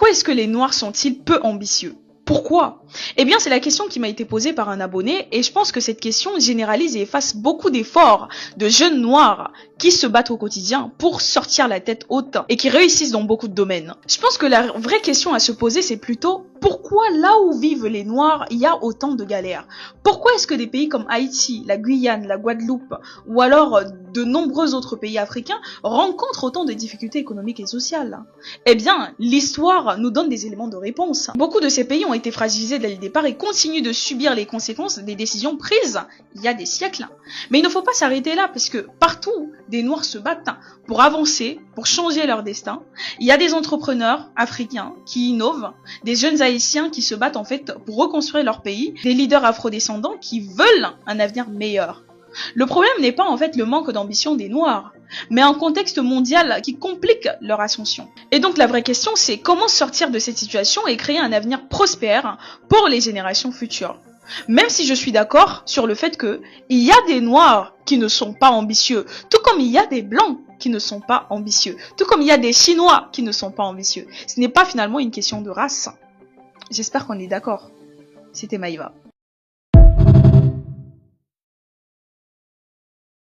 Pourquoi est-ce que les Noirs sont-ils peu ambitieux? Pourquoi? Eh bien, c'est la question qui m'a été posée par un abonné et je pense que cette question généralise et efface beaucoup d'efforts de jeunes noirs qui se battent au quotidien pour sortir la tête haute et qui réussissent dans beaucoup de domaines. Je pense que la vraie question à se poser, c'est plutôt pourquoi là où vivent les Noirs, il y a autant de galères? Pourquoi est-ce que des pays comme Haïti, la Guyane, la Guadeloupe ou alors de nombreux autres pays africains rencontrent autant de difficultés économiques et sociales? Eh bien, l'histoire nous donne des éléments de réponse. Beaucoup de ces pays ont été fragilisés dès le départ et continuent de subir les conséquences des décisions prises il y a des siècles. Mais il ne faut pas s'arrêter là parce que partout, des Noirs se battent pour avancer, pour changer leur destin. Il y a des entrepreneurs africains qui innovent, des jeunes haïtiens qui se battent en fait pour reconstruire leur pays, des leaders afrodescendants qui veulent un avenir meilleur. Le problème n'est pas en fait le manque d'ambition des Noirs, mais un contexte mondial qui complique leur ascension. Et donc la vraie question c'est comment sortir de cette situation et créer un avenir prospère pour les générations futures. Même si je suis d'accord sur le fait que il y a des Noirs qui ne sont pas ambitieux, tout comme il y a des Blancs qui ne sont pas ambitieux, tout comme il y a des Chinois qui ne sont pas ambitieux. Ce n'est pas finalement une question de race. J'espère qu'on est d'accord. C'était Maïva.